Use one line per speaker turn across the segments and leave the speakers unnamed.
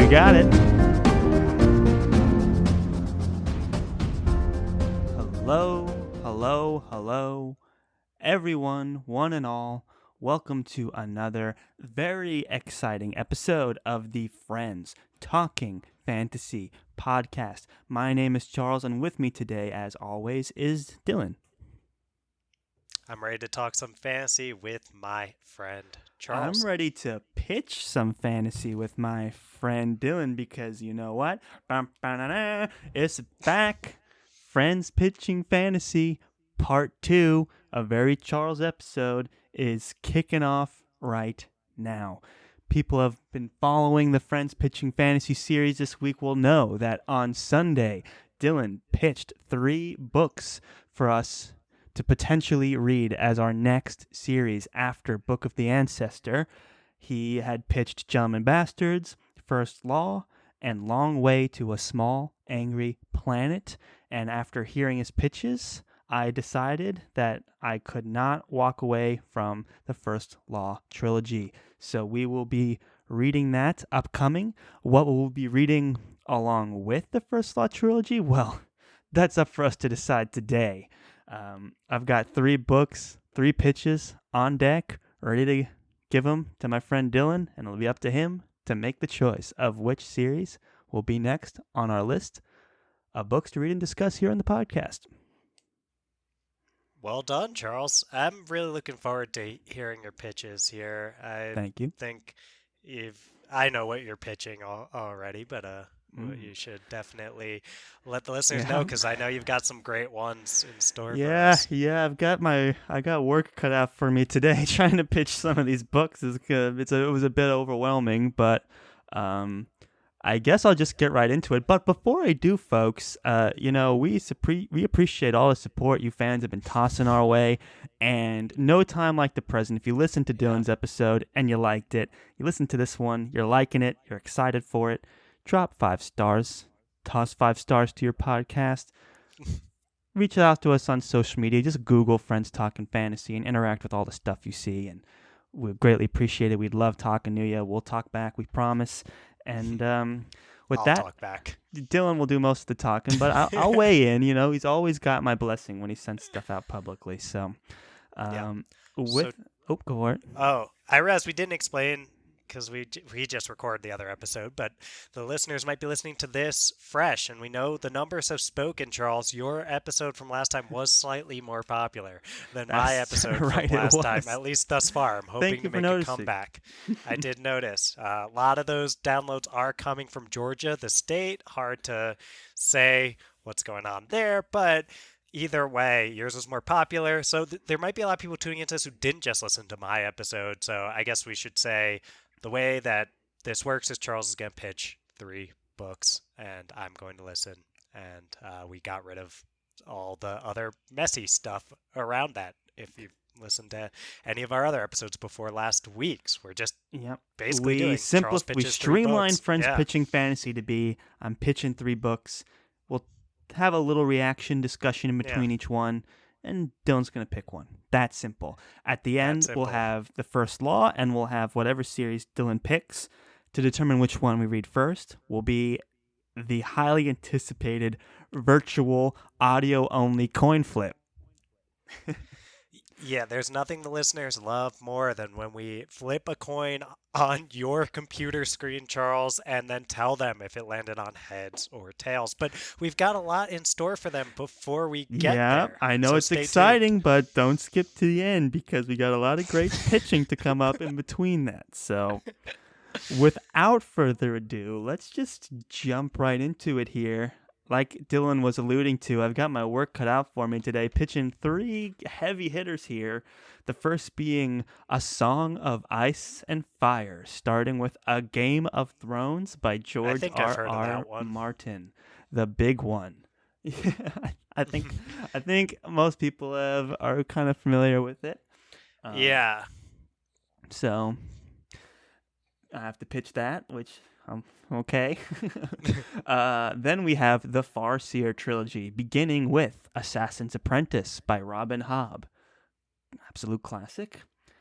You got it. Hello, everyone, one and all. Welcome to another very exciting episode of the Friends Talking Fantasy podcast. My name is Charles, and with me today, as always, is Dylan.
I'm ready to talk some fantasy with my friend Charles.
I'm ready to pitch some fantasy with my friend Dylan because you know what? It's back. Friends Pitching Fantasy Part 2, a very Charles episode, is kicking off right now. People have been following the Friends Pitching Fantasy series this week will know that on Sunday, Dylan pitched 3 books for us to potentially read as our next series after Book of the Ancestor. He had pitched Gentlemen Bastards, First Law, and Long Way to a Small Angry Planet. And after hearing his pitches, I decided that I could not walk away from the First Law trilogy. So we will be reading that upcoming. What we'll be reading along with the First Law trilogy? Well, that's up for us to decide today. I've got 3 books, 3 pitches on deck, ready to give them to my friend Dylan, and it'll be up to him to make the choice of which series will be next on our list of books to read and discuss here on the podcast.
Well done, Charles. I'm really looking forward to hearing your pitches here.
Thank you.
Think I know what you're pitching already, but you should definitely let the listeners know because I know you've got some great ones in store for us.
Yeah, I got work cut out for me today trying to pitch some of these books. It was a bit overwhelming, but I guess I'll just get right into it. But before I do, folks, we appreciate all the support you fans have been tossing our way. And no time like the present. If you listened to Dylan's episode and you liked it, you listened to this one, you're liking it, you're excited for it, drop 5 stars, toss 5 stars to your podcast. Reach out to us on social media. Just Google Friends Talking Fantasy and interact with all the stuff you see. And we greatly appreciate it. We'd love talking to you. We'll talk back, we promise. And with
I'll
that,
talk back.
Dylan will do most of the talking, but I'll weigh in. You know, he's always got my blessing when he sends stuff out publicly. So, go for it.
Oh, I realized we didn't explain because we just recorded the other episode, but the listeners might be listening to this fresh, and we know the numbers have spoken, Charles. Your episode from last time was slightly more popular than my episode from last time, at least thus far. I'm hoping to make a comeback. I did notice. A lot of those downloads are coming from Georgia, the state. Hard to say what's going on there, but either way, yours was more popular. So there might be a lot of people tuning into this who didn't just listen to my episode. So I guess we should say the way that this works is Charles is going to pitch 3 books, and I'm going to listen. And we got rid of all the other messy stuff around that. If you've listened to any of our other episodes before last week's, we're just basically doing Charles pitches 3 books.
We streamlined Friends Pitching Fantasy to be, I'm pitching 3 books. We'll have a little reaction discussion in between each one, and Dylan's going to pick one. That's simple. At the end, we'll have the First Law, and we'll have whatever series Dylan picks. To determine which one we read first will be the highly anticipated virtual audio-only coin flip.
Yeah, there's nothing the listeners love more than when we flip a coin on your computer screen, Charles, and then tell them if it landed on heads or tails. But we've got a lot in store for them before we get there.
Yeah, I know it's exciting, but don't skip to the end because we got a lot of great pitching to come up in between that. So without further ado, let's just jump right into it here. Like Dylan was alluding to, I've got my work cut out for me today, pitching 3 heavy hitters here. The first being A Song of Ice and Fire, starting with A Game of Thrones by George R.R. Martin, the big one. I think most people are kind of familiar with it.
Yeah.
So I have to pitch that, which okay. Then we have the Farseer trilogy, beginning with Assassin's Apprentice by Robin Hobb. Absolute classic.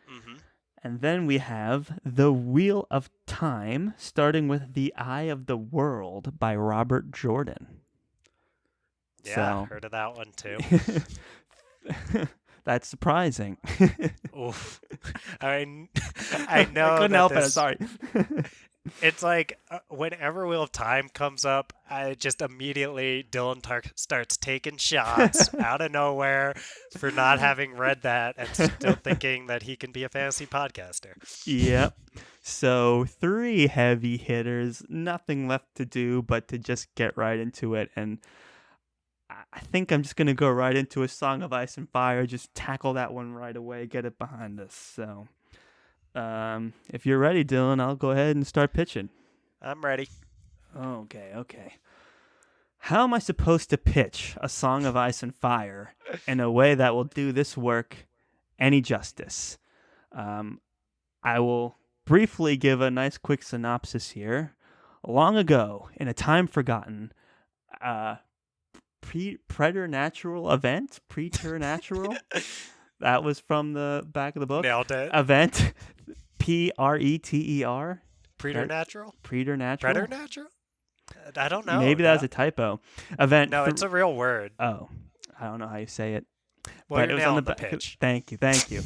Mm-hmm.
And then we have The Wheel of Time, starting with The Eye of the World by Robert Jordan.
Yeah,
So
heard of that one too.
that's surprising.
Oof. I mean, I
I
know
couldn't
that
help it. I'm
this.
sorry.
It's like whenever Wheel of Time comes up, I just immediately starts taking shots out of nowhere for not having read that and still thinking that he can be a fantasy podcaster.
Yep. So 3 heavy hitters, nothing left to do but to just get right into it. And I think I'm just gonna go right into A Song of Ice and Fire. Just tackle that one right away, get it behind us. So, if you're ready, Dylan, I'll go ahead and start pitching.
I'm ready.
Okay. How am I supposed to pitch A Song of Ice and Fire in a way that will do this work any justice? Um, I will briefly give a nice quick synopsis here. Long ago, in a time forgotten, uh, preternatural event, preternatural. That was from the back of the book.
Nailed it.
Event, Preter.
Preternatural?
Preternatural.
Preternatural? I don't know.
Maybe that was a typo. Event.
No, it's a real word.
Oh, I don't know how you say it.
Well,
But
you're
it was on the
nailing the
back.
pitch.
Thank you.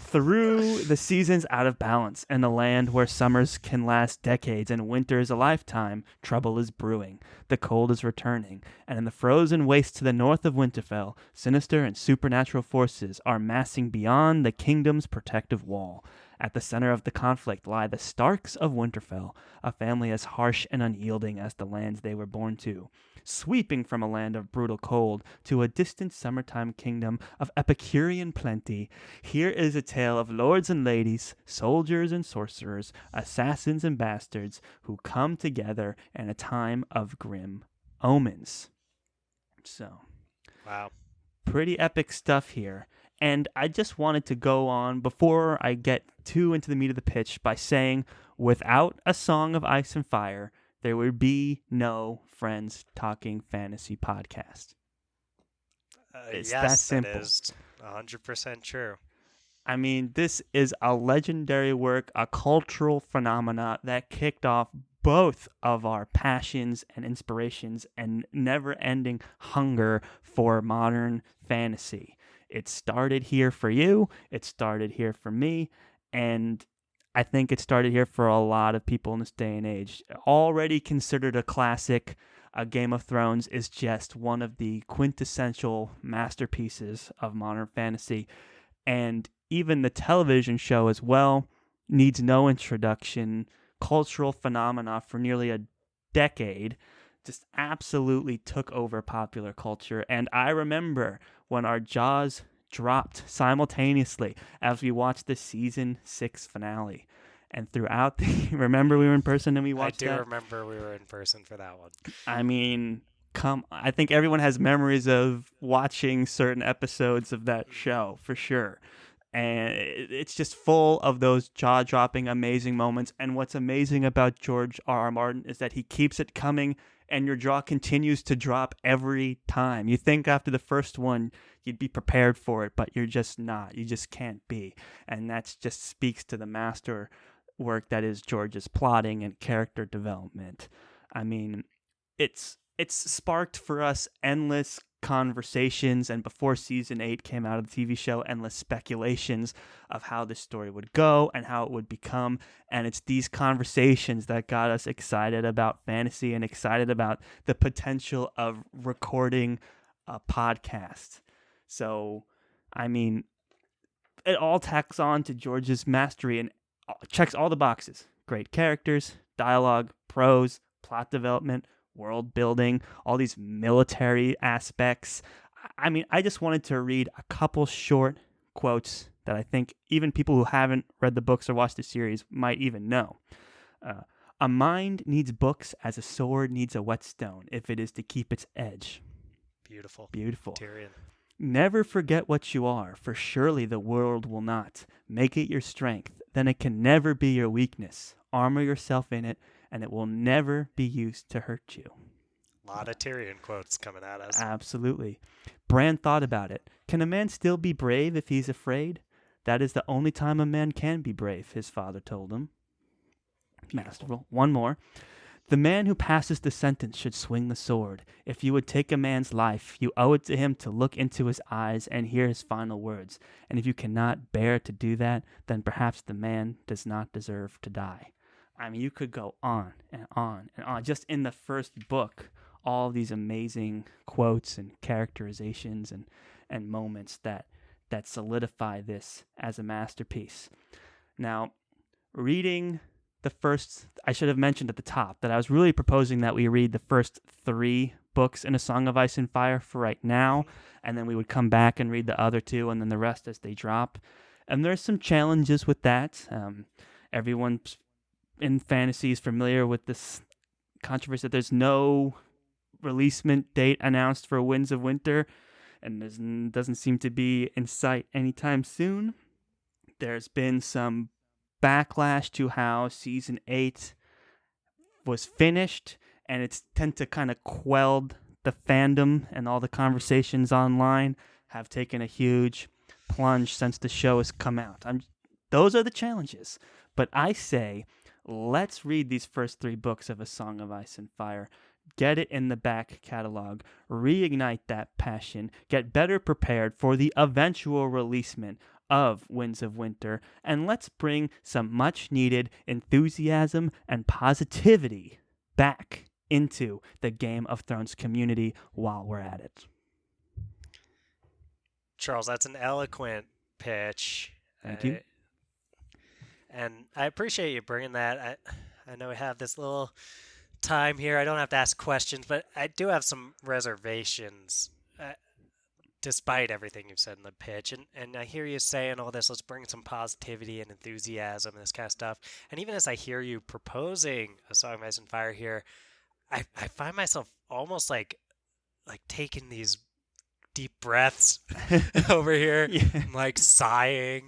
Through the seasons out of balance, in a land where summers can last decades and winters a lifetime, trouble is brewing. The cold is returning, and in the frozen wastes to the north of Winterfell, sinister and supernatural forces are massing beyond the kingdom's protective wall. At the center of the conflict lie the Starks of Winterfell, a family as harsh and unyielding as the lands they were born to. Sweeping from a land of brutal cold to a distant summertime kingdom of Epicurean plenty, here is a tale of lords and ladies, soldiers and sorcerers, assassins and bastards who come together in a time of grim omens. So,
Wow.
pretty epic stuff here. And I just wanted to go on before I get too into the meat of the pitch by saying, without A Song of Ice and Fire, there would be no Friends Talking Fantasy podcast. It's that
Yes, that
simple.
is 100% true.
I mean, this is a legendary work, a cultural phenomena that kicked off both of our passions and inspirations and never-ending hunger for modern fantasy. It started here for you, it started here for me, and I think it started here for a lot of people in this day and age. Already considered a classic, Game of Thrones is just one of the quintessential masterpieces of modern fantasy. And even the television show as well needs no introduction. Cultural phenomena for nearly a decade just absolutely took over popular culture. And I remember when our jaws dropped simultaneously as we watched the season 6 finale. And throughout the remember we were in person and we watched
I do
that?
remember we were in person for that one.
I mean, I think everyone has memories of watching certain episodes of that show for sure. And it's just full of those jaw-dropping, amazing moments. And what's amazing about George R. R. Martin is that he keeps it coming, and your jaw continues to drop every time. You think after the first one you'd be prepared for it, but you're just not. You just can't be. And that just speaks to the master work that is George's plotting and character development. I mean, it's sparked for us endless conversations, and before season 8 came out of the TV show, endless speculations of how this story would go and how it would become. And it's these conversations that got us excited about fantasy and excited about the potential of recording a podcast. So, I mean, it all tacks on to George's mastery and checks all the boxes. Great characters, dialogue, prose, plot development, world building, all these military aspects. I mean, I just wanted to read a couple short quotes that I think even people who haven't read the books or watched the series might even know. A mind needs books as a sword needs a whetstone if it is to keep its edge.
Beautiful.
Beautiful.
Tyrion.
Never forget what you are, for surely the world will not. Make it your strength, then it can never be your weakness. Armor yourself in it, and it will never be used to hurt you.
A lot of Tyrion quotes coming at us.
Absolutely. Bran thought about it. Can a man still be brave if he's afraid? That is the only time a man can be brave, his father told him.
Beautiful.
Masterful. One more. The man who passes the sentence should swing the sword. If you would take a man's life, you owe it to him to look into his eyes and hear his final words. And if you cannot bear to do that, then perhaps the man does not deserve to die. I mean, you could go on and on and on. Just in the first book, all these amazing quotes and characterizations and moments that solidify this as a masterpiece. Now, reading the first, I should have mentioned at the top that I was really proposing that we read the first 3 books in A Song of Ice and Fire for right now, and then we would come back and read the other 2, and then the rest as they drop. And there's some challenges with that. Everyone in fantasy is familiar with this controversy that there's no releasement date announced for Winds of Winter, and there doesn't seem to be in sight anytime soon. There's been some backlash to how season 8 was finished, and it's tend to kind of quelled the fandom, and all the conversations online have taken a huge plunge since the show has come out. Those are the challenges, but I say let's read these first 3 books of A Song of Ice and Fire. Get it in the back catalog, reignite that passion, get better prepared for the eventual releasement of Winds of Winter, and let's bring some much-needed enthusiasm and positivity back into the Game of Thrones community while we're at it.
Charles, that's an eloquent pitch.
Thank you.
And I appreciate you bringing that. I know we have this little time here. I don't have to ask questions, but I do have some reservations. Despite everything you've said in the pitch, and I hear you saying all this, let's bring some positivity and enthusiasm and this kind of stuff. And even as I hear you proposing A Song of Ice and Fire here, I find myself almost like taking these deep breaths over here, like sighing.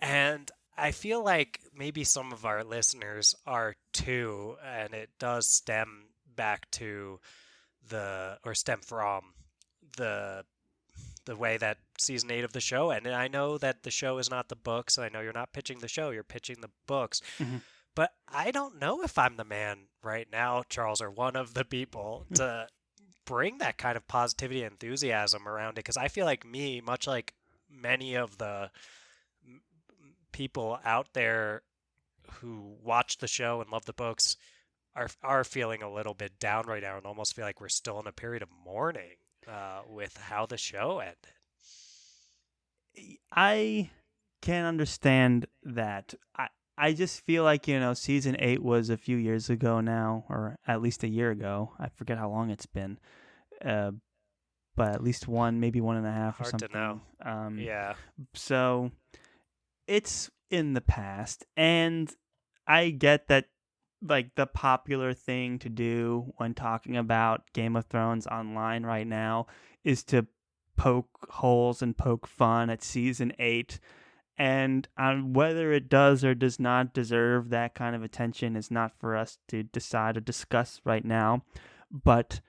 And I feel like maybe some of our listeners are too, and it does stem from the way that season 8 of the show ended. I know that the show is not the books, and I know you're not pitching the show, you're pitching the books.
Mm-hmm.
But I don't know if I'm the man right now, Charles, or one of the people to bring that kind of positivity and enthusiasm around it, because I feel like me, much like many of the people out there who watch the show and love the books, are feeling a little bit down right now and almost feel like we're still in a period of mourning with how the show ended.
I can understand that. I just feel like, season 8 was a few years ago now, or at least a year ago. I forget how long it's been. But at least maybe 1.5 or
Hard
something.
to know. Yeah.
So it's in the past, and I get that, like, the popular thing to do when talking about Game of Thrones online right now is to poke holes and poke fun at season 8, and whether it does or does not deserve that kind of attention is not for us to decide or discuss right now. But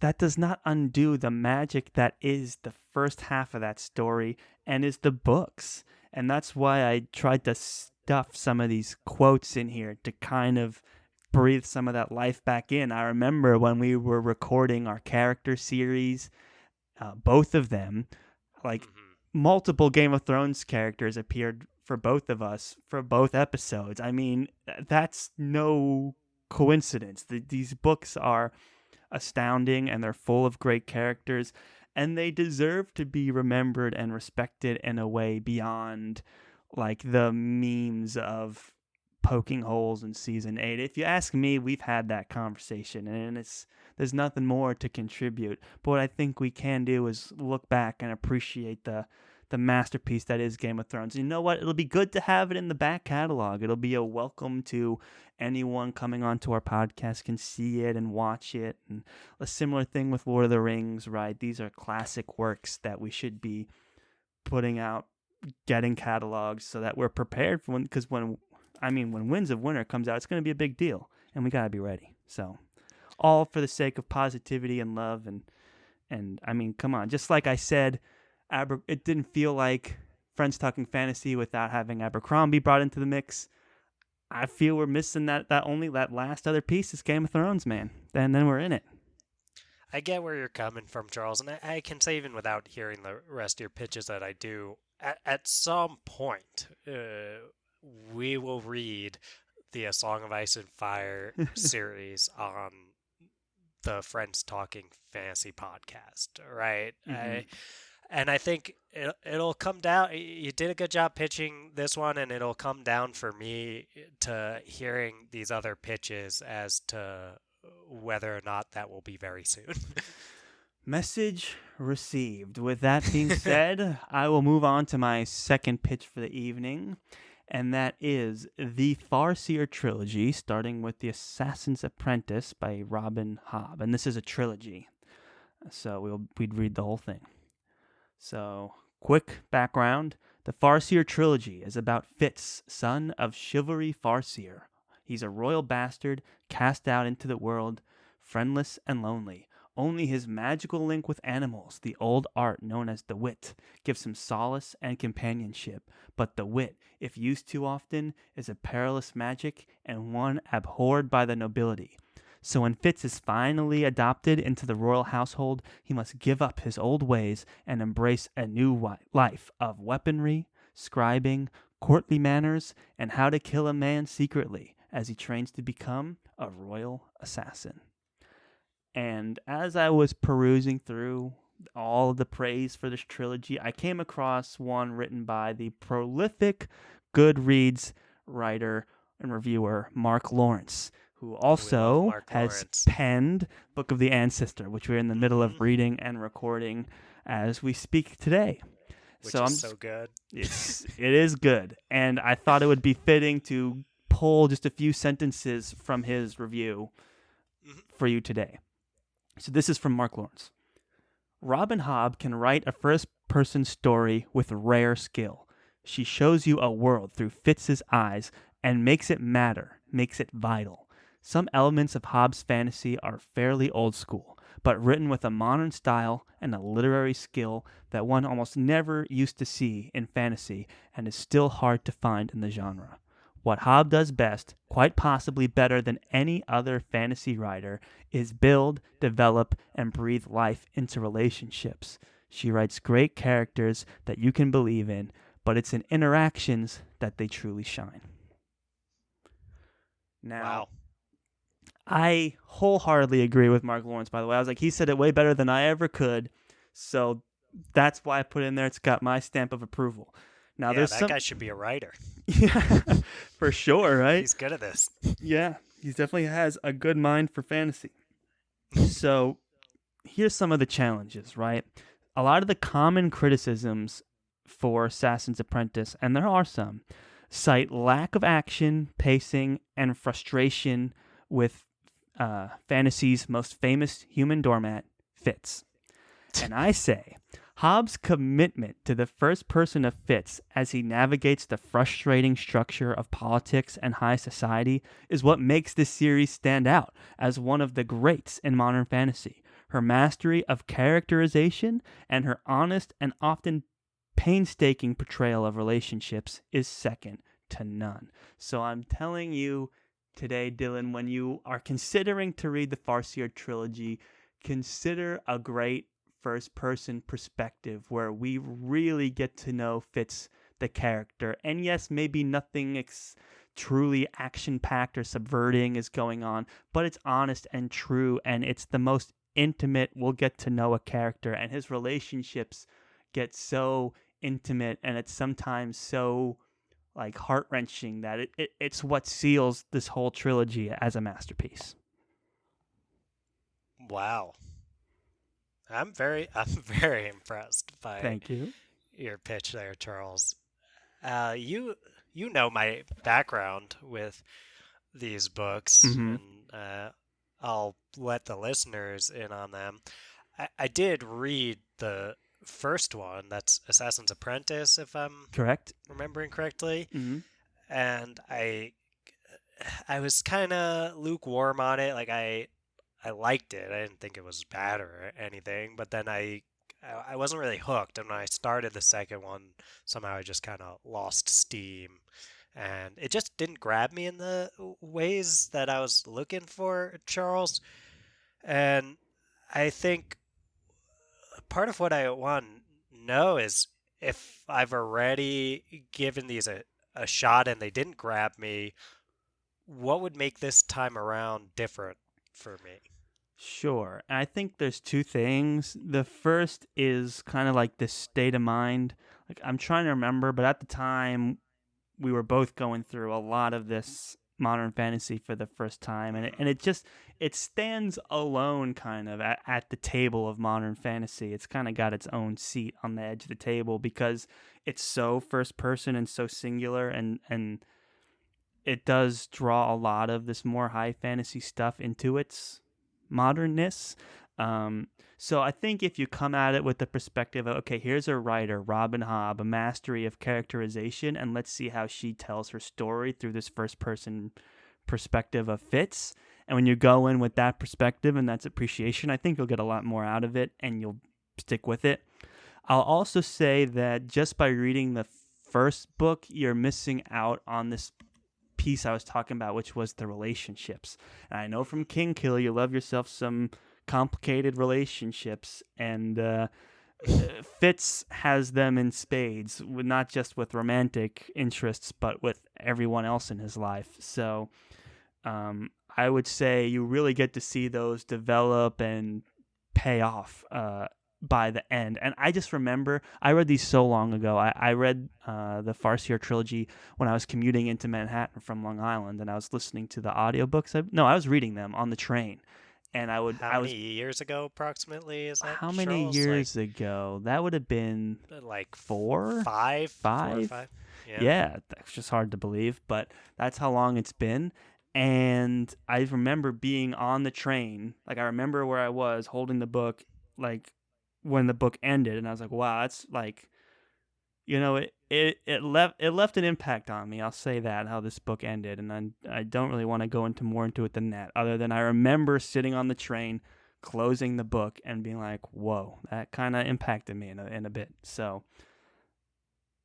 that does not undo the magic that is the first half of that story and is the books. And that's why I tried to stuff some of these quotes in here to kind of breathe some of that life back in. I remember when we were recording our character series, both of them, like multiple Game of Thrones characters appeared for both of us for both episodes. I mean, that's no coincidence. These books are astounding, and they're full of great characters, and they deserve to be remembered and respected in a way beyond like the memes of poking holes in season 8. If you ask me, we've had that conversation, and there's nothing more to contribute. But what I think we can do is look back and appreciate the masterpiece that is Game of Thrones. You know what? It'll be good to have it in the back catalog. It'll be a welcome to anyone coming onto our podcast can see it and watch it. And a similar thing with Lord of the Rings, right? These are classic works that we should be putting out, getting catalogs so that we're prepared for when Winds of Winter comes out, it's going to be a big deal, and we got to be ready. So all for the sake of positivity and love. And I mean, come on, just like I said, it didn't feel like Friends Talking Fantasy without having Abercrombie brought into the mix. I feel we're missing that last other piece is Game of Thrones, man. And then we're in it.
I get where you're coming from, Charles, and I can say even without hearing the rest of your pitches that I do, at some point, we will read the A Song of Ice and Fire series on the Friends Talking Fantasy podcast, right?
Mm-hmm.
And I think it'll come down. You did a good job pitching this one, and it'll come down for me to hearing these other pitches as to whether or not that will be very soon.
Message received. With that being said, I will move on to my second pitch for the evening, and that is the Farseer trilogy, starting with The Assassin's Apprentice by Robin Hobb. And this is a trilogy, so we'd read the whole thing. So, quick background. The Farseer trilogy is about Fitz, son of Chivalry Farseer. He's a royal bastard cast out into the world, friendless and lonely. Only his magical link with animals, the old art known as the wit, gives him solace and companionship. But the wit, if used too often, is a perilous magic and one abhorred by the nobility. So when Fitz is finally adopted into the royal household, he must give up his old ways and embrace a new life of weaponry, scribing, courtly manners, and how to kill a man secretly as he trains to become a royal assassin. And as I was perusing through all of the praise for this trilogy, I came across one written by the prolific Goodreads writer and reviewer Mark Lawrence, who also
Mark
has
Lawrence.
penned Book of the Ancestor, which we're in the middle of reading and recording as we speak today.
Which
so
is so good.
it is good, and I thought it would be fitting to pull just a few sentences from his review for you today. So this is from Mark Lawrence. Robin Hobb can write a first-person story with rare skill. She shows you a world through Fitz's eyes and makes it matter, makes it vital. Some elements of Hobb's fantasy are fairly old school, but written with a modern style and a literary skill that one almost never used to see in fantasy and is still hard to find in the genre. What Hobb does best, quite possibly better than any other fantasy writer, is build, develop, and breathe life into relationships. She writes great characters that you can believe in, but it's in interactions that they truly shine. Now,
Wow.
I wholeheartedly agree with Mark Lawrence, by the way. I was like, he said it way better than I ever could, so that's why I put it in there. It's got my stamp of approval. Now,
Yeah, that guy should be a writer.
Yeah, for sure, right?
He's good at this.
Yeah, he definitely has a good mind for fantasy. So, here's some of the challenges, right? A lot of the common criticisms for Assassin's Apprentice, and there are some, cite lack of action, pacing, and frustration with fantasy's most famous human doormat, Fitz. And I say, Hobb's commitment to the first person of Fitz as he navigates the frustrating structure of politics and high society is what makes this series stand out as one of the greats in modern fantasy. Her mastery of characterization and her honest and often painstaking portrayal of relationships is second to none. So I'm telling you today, Dylan, when you are considering to read the Farseer trilogy, consider a great first-person perspective where we really get to know Fitz the character. And yes, maybe nothing truly action-packed or subverting is going on, but it's honest and true, and it's the most intimate we'll get to know a character, and his relationships get so intimate, and it's sometimes so like heart-wrenching that it's what seals this whole trilogy as a masterpiece.
Wow. I'm very impressed by
Thank you.
your pitch there, Charles. You know my background with these books,
Mm-hmm.
and I'll let the listeners in on them. I did read the first one, that's Assassin's Apprentice, if I'm
Correct.
remembering correctly,
Mm-hmm.
and I was kind of lukewarm on it. Like I liked it. I didn't think it was bad or anything, but then I I wasn't really hooked, and when I started the second one, somehow I just kind of lost steam, and it just didn't grab me in the ways that I was looking for, Charles. And I think part of what I want to know is if I've already given these a shot and they didn't grab me, what would make this time around different for me?
Sure. I think there's two things. The first is kind of like this state of mind. Like I'm trying to remember, but at the time we were both going through a lot of this modern fantasy for the first time, and it just it stands alone kind of at the table of modern fantasy. It's kind of got its own seat on the edge of the table because it's so first person and so singular, and it does draw a lot of this more high fantasy stuff into its modernness. Um, so I think if you come at it with the perspective of, okay, here's a writer, Robin Hobb, a mastery of characterization, and let's see how she tells her story through this first person perspective of Fitz. And when you go in with that perspective and that's appreciation, I think you'll get a lot more out of it and you'll stick with it. I'll also say that just by reading the first book, you're missing out on this piece I was talking about, which was the relationships. And I know from King Kill you love yourself some complicated relationships, and Fitz has them in spades, not just with romantic interests, but with everyone else in his life. So I would say you really get to see those develop and pay off by the end. And I just remember, I read these so long ago. I read the Farseer trilogy when I was commuting into Manhattan from Long Island, and I was listening to the audiobooks. I was reading them on the train. And
How
I
many
was,
years ago approximately is that,
how many
Charles?
years ago? That would have been
Like
four,
four or
five.
five. Yeah.
Yeah, that's just hard to believe, but that's how long it's been. And I remember being on the train. Like I remember where I was holding the book, like when the book ended, and I was like, "Wow, that's like, it left an impact on me." I'll say that how this book ended, and I don't really want to go into more into it than that. Other than I remember sitting on the train, closing the book, and being like, "Whoa, that kind of impacted me in a bit." So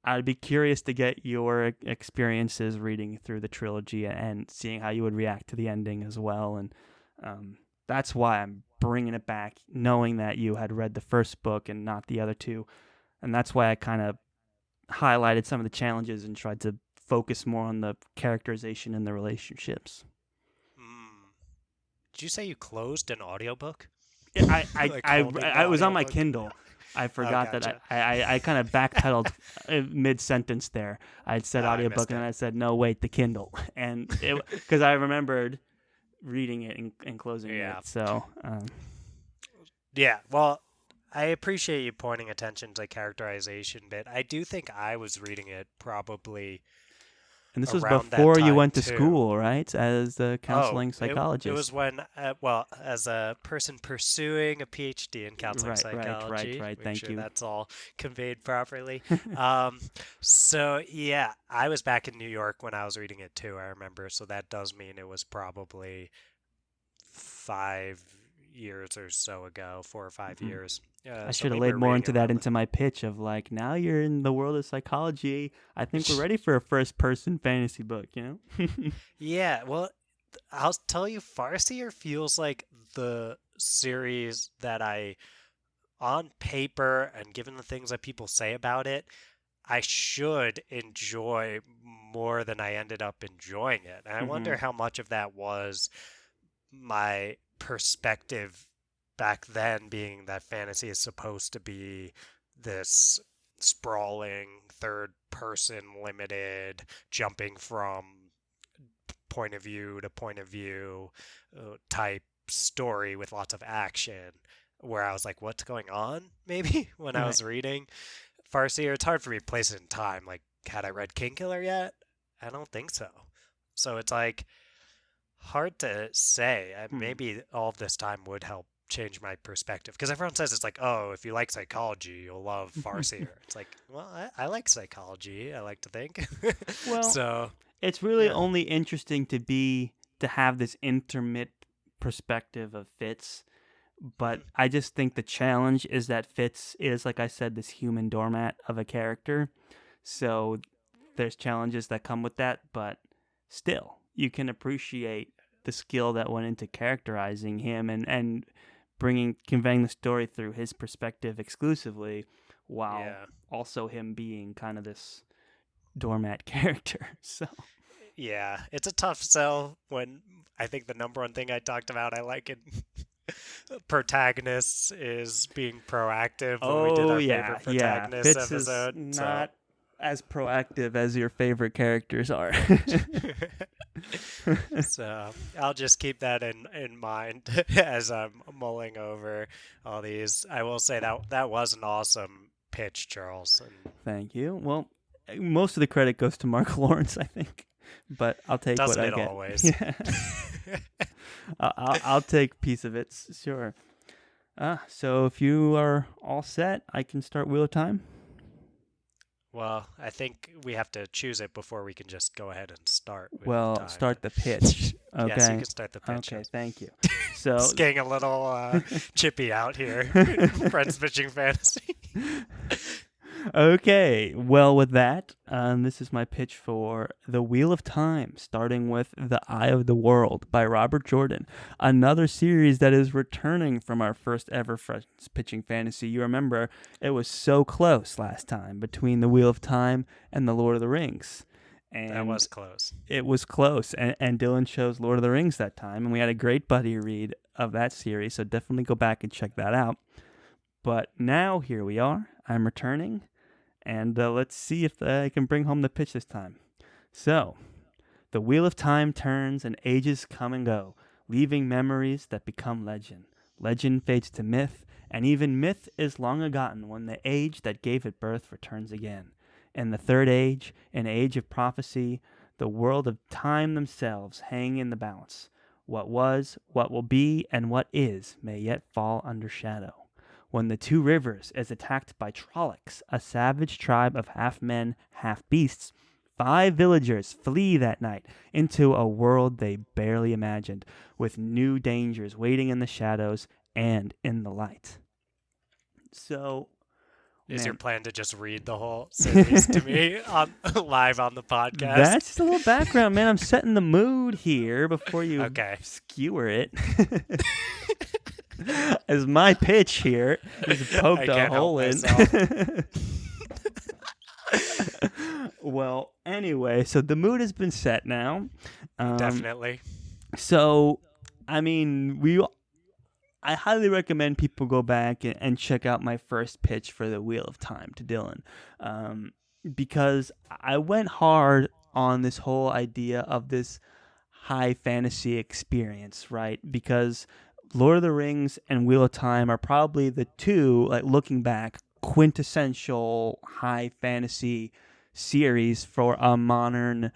I'd be curious to get your experiences reading through the trilogy and seeing how you would react to the ending as well. And that's why I'm bringing it back, knowing that you had read the first book and not the other two. And that's why I kind of highlighted some of the challenges and tried to focus more on the characterization and the relationships.
Mm. Did you say you closed an audiobook? Like
I
holding the
I was on my
audiobook?
Kindle. I
Oh,
forgot that
gotcha.
I kind of backpedaled mid sentence there. I had said
I
audiobook
missed
and then
it.
I said no, wait, the Kindle, and it because I remembered reading it and closing it.
Yeah.
So
Yeah. Well, I appreciate you pointing attention to the characterization bit. I do think I was reading it probably
and this was
around that
before you
time
went to
too.
school, right? As a
Oh,
counseling
it was
psychologist.
when, well, as a person pursuing a PhD in counseling psychology,
Right.
make
Thank
sure
you.
that's all conveyed properly. Um, so yeah, I was back in New York when I was reading it too, I remember. So that does mean it was probably 5 years or so ago, 4 or 5 years.
I
So
should have
maybe
laid
we're
more
reading
into that
around the.
into my pitch of like, now you're in the world of psychology. I think we're ready for a first person fantasy book, you know?
Yeah, well, I'll tell you, Farseer feels like the series that on paper and given the things that people say about it, I should enjoy more than I ended up enjoying it. And I
hmm
wonder how much of that was my perspective back then, being that fantasy is supposed to be this sprawling, third person limited, jumping from point of view to point of view type story with lots of action, where I was like, what's going on? Maybe when I
Right.
was reading Farseer, it's hard for me to place it in time. Like, had I read Kingkiller yet? I don't think so. So it's like hard to say.
Hmm.
Maybe all of this time would help change my perspective because everyone says it's like, oh, if you like psychology, you'll love Farseer. It's like, well, I like psychology. I like to think.
Well,
So
it's really
yeah.
only interesting to have this intermit perspective of Fitz But I just think the challenge is that Fitz is, like I said, this human doormat of a character. So there's challenges that come with that, but still, you can appreciate the skill that went into characterizing him and conveying the story through his perspective exclusively, while
Yeah.
also him being kind of this doormat character. So
Yeah, it's a tough sell when I think the number one thing I talked about I like in protagonists is being proactive when we did
oh
our
yeah,
favorite
yeah.
protagonist
Fitz is
episode. So
not as proactive as your favorite characters are.
so I'll just keep that in mind as I'm mulling over all these. I will say that that was an awesome pitch, Charles, and
Thank you. Well, most of the credit goes to Mark Lawrence, I think, but I'll take what
doesn't
I
it
get.
always?
Yeah, I'll take a piece of it. Sure. So if you are all set, I can start Wheel of Time.
Well, I think we have to choose it before we can just go ahead and start Wheel of
Well,
Time.
start the pitch. Okay.
Yes, you can start the pitch.
Okay. Thank you. So
Just getting a little chippy out here. Friends pitching fantasy.
okay, well, with that, this is my pitch for The Wheel of Time, starting with The Eye of the World by Robert Jordan, another series that is returning from our first ever Friends Pitching Fantasy. You remember, it was so close last time between The Wheel of Time and The Lord of the Rings. And
That was close.
it was close, and Dylan chose Lord of the Rings that time, and we had a great buddy read of that series, so definitely go back and check that out. But now, here we are. I'm returning. And let's see if I can bring home the pitch this time. So, the wheel of time turns and ages come and go, leaving memories that become legend. Legend fades to myth, and even myth is long forgotten when the age that gave it birth returns again. In the third age, an age of prophecy, the world of time themselves hang in the balance. What was, what will be, and what is may yet fall under shadow. When the two rivers is attacked by Trollocs, a savage tribe of half men, half beasts, 5 villagers flee that night into a world they barely imagined, with new dangers waiting in the shadows and in the light. So,
Is your
man,
plan to just read the whole series to me on live on the podcast?
that's just a little background, man. I'm setting the mood here before you
Okay.
skewer it. As my pitch here is poked a
can't help
hole in.
myself.
Well, anyway, so the mood has been set now.
Definitely.
So, I mean, I highly recommend people go back and check out my first pitch for the Wheel of Time to Dylan, because I went hard on this whole idea of this high fantasy experience, right? Because Lord of the Rings and Wheel of Time are probably the two, like looking back, quintessential high fantasy series for a modern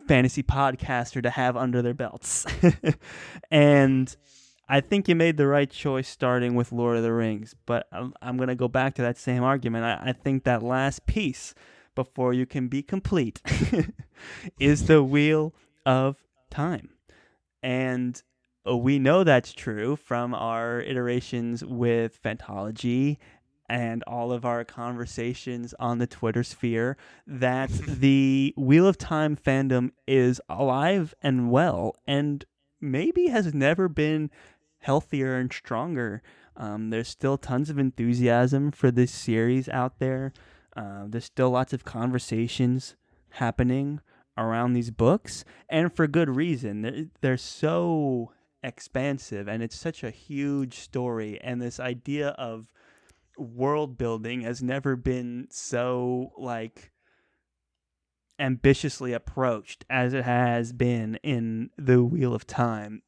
fantasy podcaster to have under their belts. And I think you made the right choice starting with Lord of the Rings, but I'm going to go back to that same argument. I think that last piece, before you can be complete, is the Wheel of Time. And we know that's true from our iterations with Phantology and all of our conversations on the Twitter sphere that the Wheel of Time fandom is alive and well, and maybe has never been healthier and stronger. There's still tons of enthusiasm for this series out there. There's still lots of conversations happening around these books, and for good reason. They're so expansive, and it's such a huge story, and this idea of world building has never been so ambitiously approached as it has been in the Wheel of Time.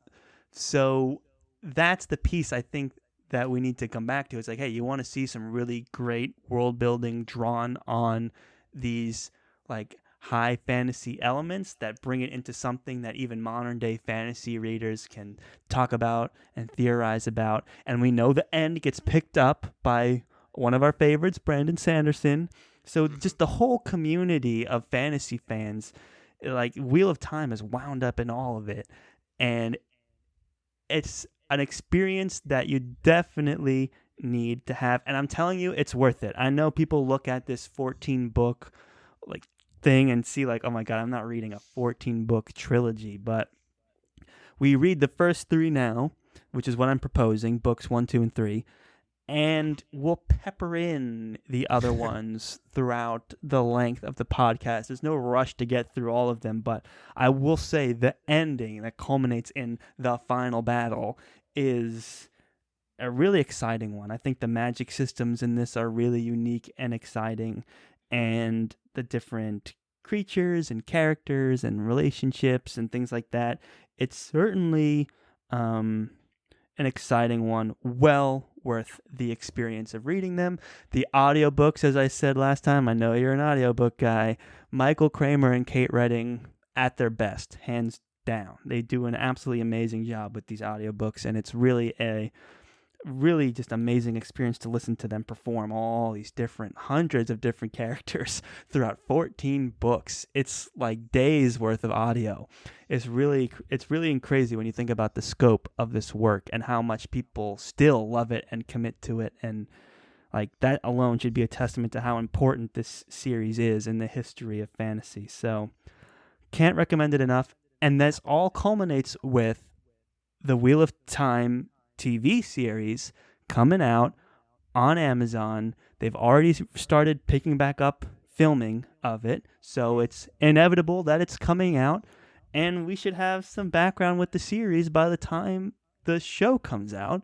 So that's the piece I think that we need to come back to. It's like, hey, you want to see some really great world building drawn on these high fantasy elements that bring it into something that even modern day fantasy readers can talk about and theorize about. And we know the end gets picked up by one of our favorites, Brandon Sanderson. So just the whole community of fantasy fans, Wheel of Time is wound up in all of it. And it's an experience that you definitely need to have, and I'm telling you, it's worth it. I know people look at this 14 book like thing and see like, oh my god, I'm not reading a 14 book trilogy, but we read the first 3 now, which is what I'm proposing, books 1, 2, and 3, and we'll pepper in the other ones throughout the length of the podcast. There's no rush to get through all of them, but I will say the ending that culminates in the final battle is a really exciting one. I think the magic systems in this are really unique and exciting, and the different creatures and characters and relationships and things like that. It's certainly an exciting one, well worth the experience of reading them. The audiobooks, as I said last time, I know you're an audiobook guy. Michael Kramer and Kate Redding at their best, hands down. They do an absolutely amazing job with these audiobooks, and it's really just amazing experience to listen to them perform all these hundreds of different characters throughout 14 books. It's like days worth of audio. It's really crazy when you think about the scope of this work and how much people still love it and commit to it. And like that alone should be a testament to how important this series is in the history of fantasy. So can't recommend it enough. And this all culminates with the Wheel of Time TV series coming out on Amazon. They've already started picking back up filming of it, so it's inevitable that it's coming out, and we should have some background with the series by the time the show comes out,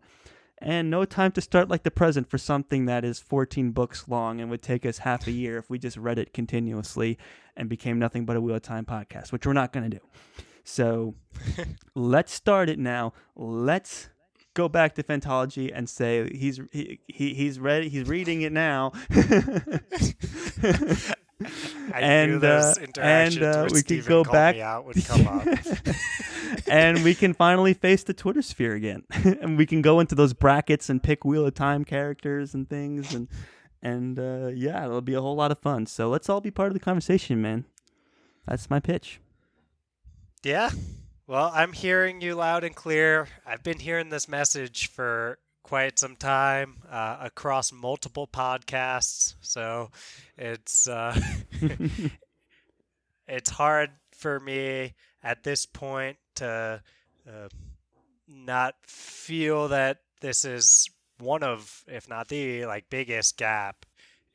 and no time to start like the present for something that is 14 books long and would take us half a year if we just read it continuously and became nothing but a Wheel of Time podcast, which we're not going to do. So let's start it now. Let's go back to Fantology and say he's ready. He's reading it now.
I knew those interactions where
we
Steven
can go
called
back.
me out would come up.
And we can finally face the Twitter sphere again. And we can go into those brackets and pick Wheel of Time characters and things. And yeah, it'll be a whole lot of fun. So let's all be part of the conversation, man. That's my pitch.
Yeah. Well, I'm hearing you loud and clear. I've been hearing this message for quite some time across multiple podcasts. So it's it's hard for me at this point to not feel that this is one of, if not the biggest gap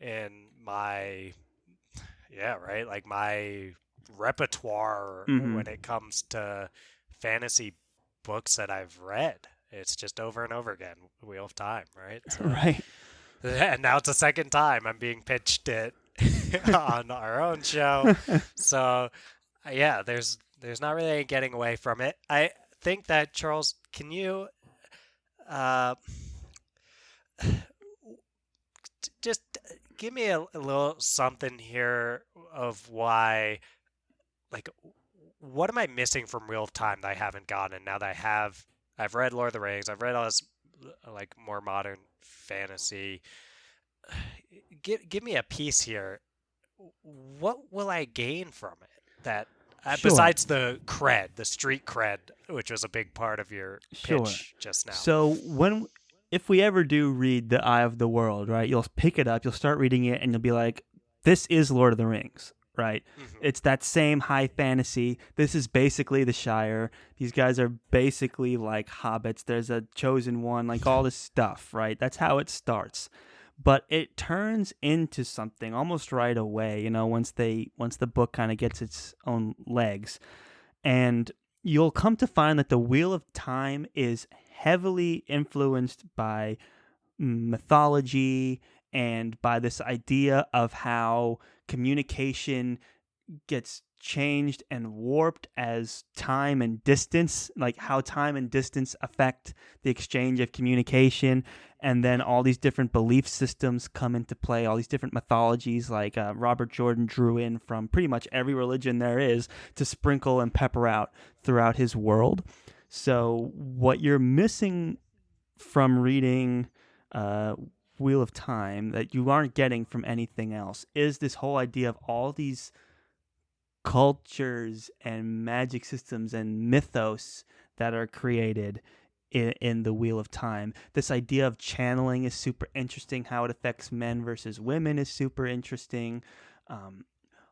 in my my repertoire when it comes to fantasy books that I've read. It's just over and over again, Wheel of Time, right? So,
right.
And now it's the second time I'm being pitched it on our own show. So yeah, there's not really any getting away from it. I think that, Charles, can you just give me a little something here of why, what am I missing from Wheel of Time that I haven't gotten now that I've read Lord of the Rings, I've read all this more modern fantasy. Give me a piece here. What will I gain from it that
Sure.
besides the street cred, which was a big part of your pitch just now?
So if we ever do read The Eye of the World, right, you'll pick it up, you'll start reading it, and you'll be like, this is Lord of the Rings. Right? Mm-hmm. It's that same high fantasy. This is basically the Shire. These guys are basically like hobbits. There's a chosen one, all this stuff, right? That's how it starts. But it turns into something almost right away, once the book kind of gets its own legs. And you'll come to find that the Wheel of Time is heavily influenced by mythology and by this idea of how communication gets changed and warped as time and distance, how time and distance affect the exchange of communication. And then all these different belief systems come into play, all these different mythologies, Robert Jordan drew in from pretty much every religion there is to sprinkle and pepper out throughout his world. So what you're missing from reading Wheel of Time that you aren't getting from anything else is this whole idea of all these cultures and magic systems and mythos that are created in the Wheel of Time. This idea of channeling is super interesting. How it affects men versus women is super interesting. Um,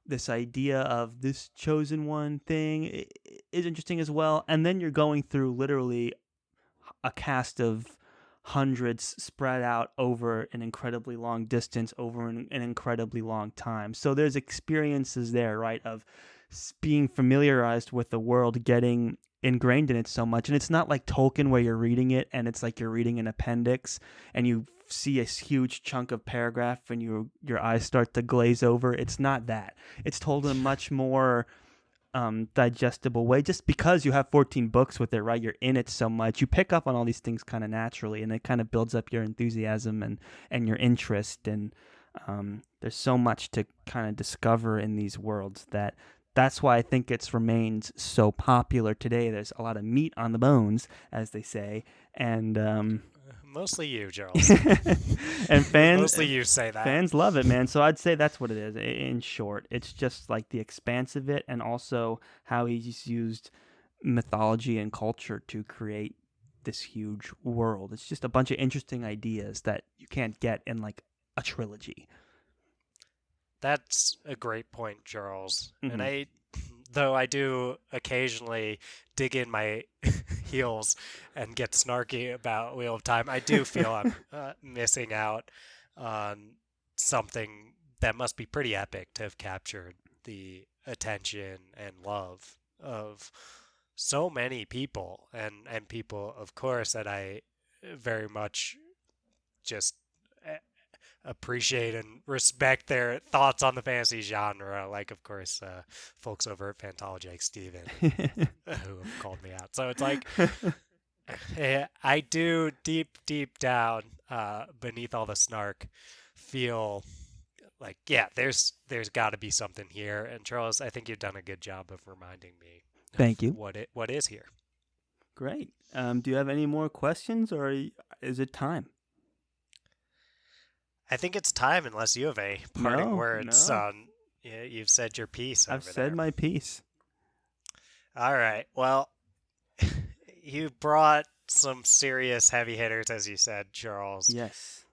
this idea of this chosen one thing is interesting as well. And then you're going through literally a cast of hundreds spread out over an incredibly long distance, over an incredibly long time. So there's experiences there, right, of being familiarized with the world, getting ingrained in it so much. And it's not like Tolkien where you're reading it and it's like you're reading an appendix and you see a huge chunk of paragraph and your eyes start to glaze over. It's not that. It's told in a much more digestible way, just because you have 14 books with it, right? You're in it so much, you pick up on all these things kind of naturally, and it kind of builds up your enthusiasm and your interest. And there's so much to kind of discover in these worlds that's why I think it's remained so popular today. There's a lot of meat on the bones, as they say, and
Mostly you, Charles.
and
Mostly you say that.
fans love it, man. So I'd say that's what it is. In short, it's just like the expanse of it, and also how he's used mythology and culture to create this huge world. It's just a bunch of interesting ideas that you can't get in like a trilogy.
That's a great point, Charles.
Mm-hmm.
And though I do occasionally dig in my heels and get snarky about Wheel of Time, I do feel I'm missing out on something that must be pretty epic to have captured the attention and love of so many people, and people, of course, that I very much just appreciate and respect their thoughts on the fantasy genre. Like, of course, folks over at Fantology like Steven, who have called me out. So it's like, I do deep down, beneath all the snark, feel like, yeah, there's got to be something here. And Charles, I think you've done a good job of reminding me.
Thank you.
What is here?
Great. Do you have any more questions, or is it time?
I think it's time, unless you have any parting words,
No.
son. Yeah, you've said your piece.
I've said my piece.
All right. Well, you brought some serious heavy hitters, as you said, Charles.
Yes.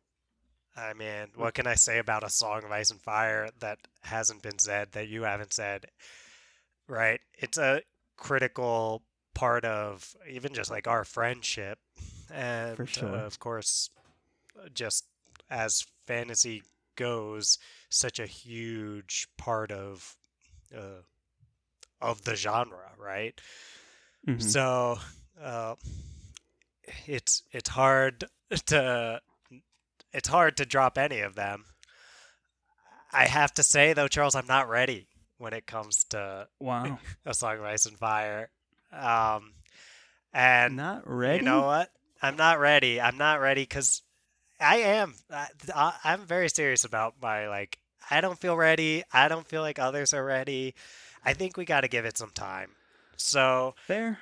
I mean, what can I say about A Song of Ice and Fire that hasn't been said, that you haven't said? Right? It's a critical part of even just like our friendship. And
For sure.
of course, just as fantasy goes, such a huge part of the genre, right?
Mm-hmm.
So it's hard to drop any of them. I have to say though, Charles, I'm not ready when it comes to
Wow.
A Song of Ice and Fire. And
Not ready?
You know what? I'm not ready. I'm not ready because I am. I'm very serious about my, like, I don't feel ready. I don't feel like others are ready. I think we got to give it some time. So
Fair.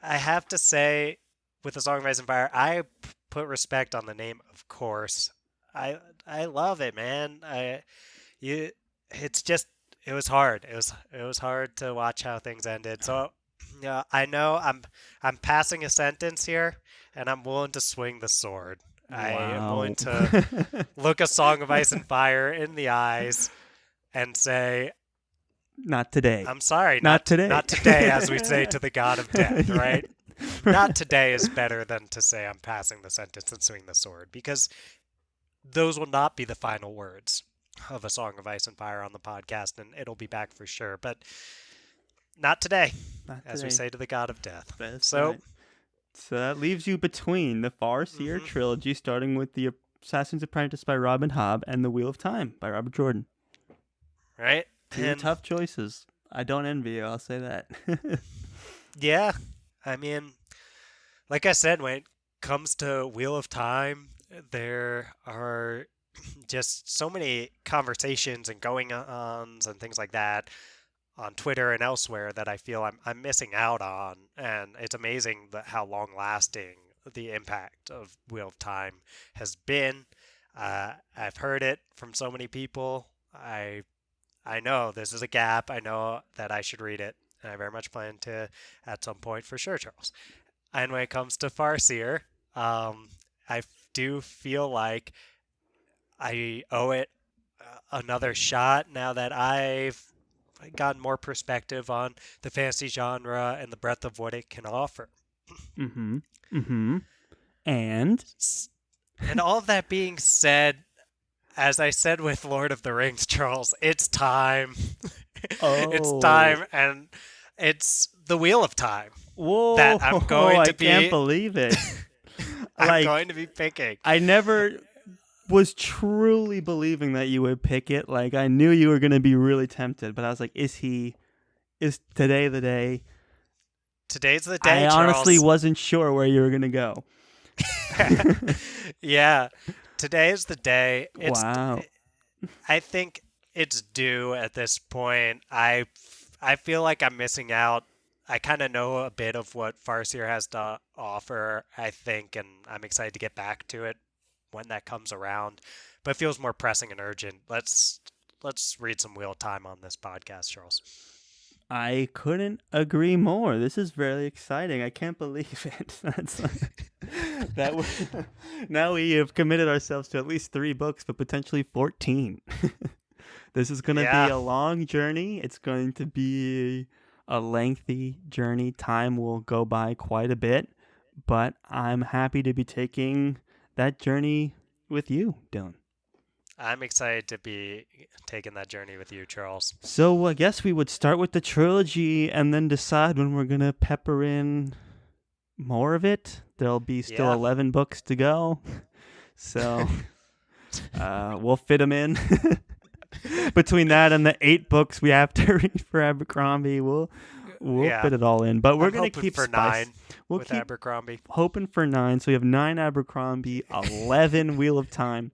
I have to say, with The Song of Ice and Fire, I put respect on the name, of course. I love it, man. It's just, it was hard. It was hard to watch how things ended. So yeah, I know I'm passing a sentence here, and I'm willing to swing the sword. I am willing to look A Song of Ice and Fire in the eyes and say,
not today.
I'm sorry,
not today.
Not today, as we say to the god of death, right? Not today is better than to say I'm passing the sentence and swing the sword, because those will not be the final words of A Song of Ice and Fire on the podcast, and it'll be back for sure. But not today, as we say to the god of death.
That's
so.
Right. So that leaves you between the Farseer trilogy, starting with The Assassin's Apprentice by Robin Hobb and The Wheel of Time by Robert Jordan.
Right?
Two tough choices. I don't envy you, I'll say that.
Yeah. I mean, like I said, when it comes to Wheel of Time, there are just so many conversations and going-ons and things like that on Twitter and elsewhere that I feel I'm missing out on. And it's amazing how long-lasting the impact of Wheel of Time has been. I've heard it from so many people. I know this is a gap. I know that I should read it. And I very much plan to at some point for sure, Charles. And when it comes to Farseer, I do feel like I owe it another shot now that I've gotten more perspective on the fantasy genre and the breadth of what it can offer.
Mm-hmm. Mm-hmm. And
And all of that being said, as I said with Lord of the Rings, Charles, it's time. It's
oh,
time, and it's the Wheel of Time
whoa!
that I'm going
I
to
can't
be.
believe it.
I'm
Like
going to be picking.
I never was truly believing that you would pick it. Like I knew you were gonna be really tempted, but I was like, is today the day?
Today's the
I
day,
honestly
Charles.
wasn't sure where you were gonna go.
Yeah, today is the day.
Wow.
I think it's due at this point. I feel like I'm missing out. I kind of know a bit of what Farseer has to offer, I think, and I'm excited to get back to it when that comes around. But it feels more pressing and urgent. Let's read some Wheel of Time on this podcast, Charles.
I couldn't agree more. This is very exciting. I can't believe it. That now we have committed ourselves to at least 3 books, but potentially 14. This is going to be
Yeah,
a long journey. It's going to be a lengthy journey. Time will go by quite a bit, but I'm happy to be taking that journey with you, Dylan.
I'm excited to be taking that journey with you, Charles.
So I guess we would start with the trilogy and then decide when we're going to pepper in more of it. There'll be still
Yeah.
11 books to go. So we'll fit them in. Between that and the 8 books we have to read for Abercrombie, we'll
Yeah.
fit it all in. But we're
I'm
going to
hoping
keep
for
spice.
9
We'll
with
keep
Abercrombie.
hoping for 9. So we have 9 Abercrombie, 11 Wheel of Time.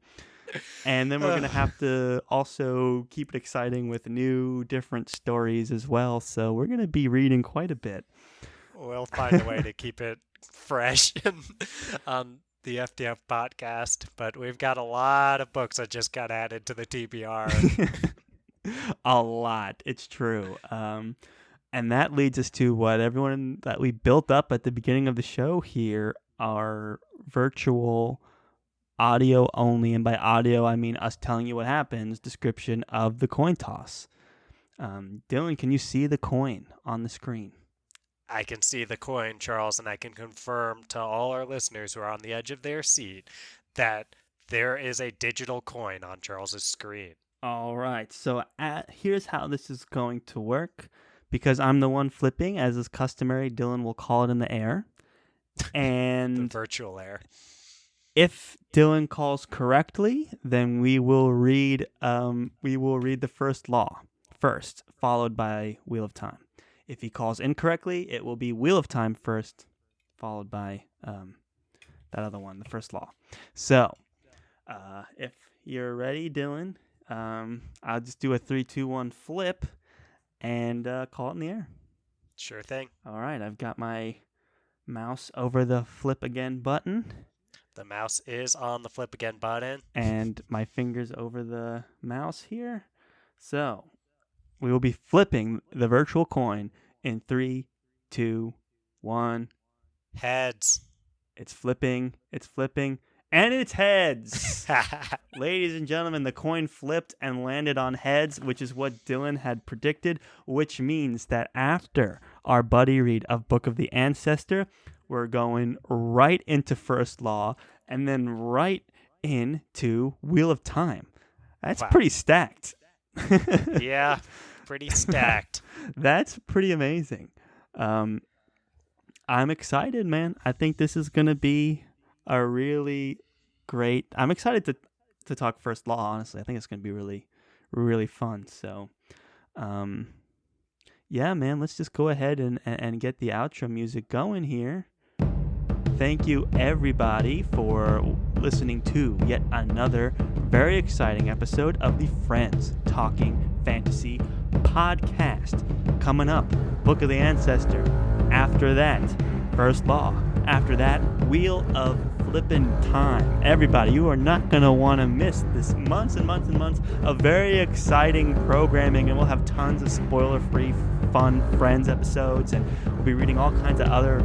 And then we're going to have to also keep it exciting with new, different stories as well. So we're going to be reading quite a bit.
We'll find a way to keep it fresh on the FDF podcast. But we've got a lot of books that just got added to the TBR.
A lot. It's true. And that leads us to what everyone that we built up at the beginning of the show here, our virtual audio only, and by audio I mean us telling you what happens, description of the coin toss. Dylan, can you see the coin on the screen?
I can see the coin, Charles, and I can confirm to all our listeners who are on the edge of their seat that there is a digital coin on Charles's screen.
All right, so here's how this is going to work. Because I'm the one flipping, as is customary, Dylan will call it in the air.
The
And
virtual air.
if Dylan calls correctly, then we will read the first law first, followed by Wheel of Time. If he calls incorrectly, it will be Wheel of Time first, followed by that other one, the first law. So, if you're ready, Dylan, I'll just do a 3, 2, 1 flip and call it in the air.
Sure thing.
All right, I've got my mouse over the flip again button.
The mouse is on the flip again button.
And my fingers over the mouse here. So we will be flipping the virtual coin in 3, 2, 1.
Heads.
It's flipping, and it's heads. Ladies and gentlemen, the coin flipped and landed on heads, which is what Dylan had predicted, which means that after our buddy read of Book of the Ancestor, we're going right into First Law and then right into Wheel of Time. That's
Wow.
pretty stacked.
Yeah, pretty stacked.
That's pretty amazing. I'm excited, man. I think this is going to be a really great. I'm excited to talk First Law, honestly. I think it's going to be really, really fun. So, yeah, man, let's just go ahead and get the outro music going here. Thank you, everybody, for listening to yet another very exciting episode of the Friends Talking Fantasy podcast. Coming up, Book of the Ancestor. After that, First Law. After that, Wheel of Flippin' Time. Everybody, you are not going to want to miss this months and months and months of very exciting programming, and we'll have tons of spoiler-free, fun Friends episodes, and we'll be reading all kinds of other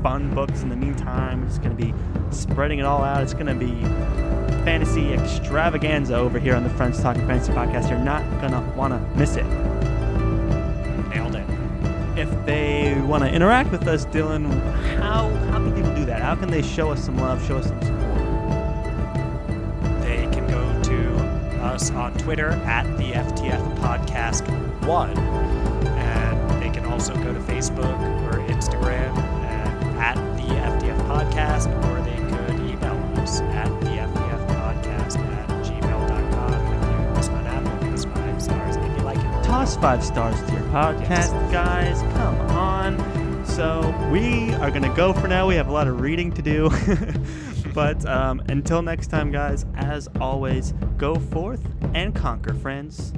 fun books in the meantime. We're just going to be spreading it all out. It's going to be fantasy extravaganza over here on the Friends Talking Fantasy podcast. You're not going to want to miss it.
Nailed it.
If they want to interact with us, Dylan, how can people do that? How can they show us some love, show us some support?
They can go to us on Twitter at the FTF Podcast 1, and they can also go to Facebook or Instagram at the FTF Podcast, or they could email us at the FTF Podcast at gmail.com. And if you miss on Apple, give us 5 stars if you like it.
Toss 5 stars to your podcast, guys. Come on. So we are going to go for now. We have a lot of reading to do. But until next time, guys, as always, go forth and conquer, friends.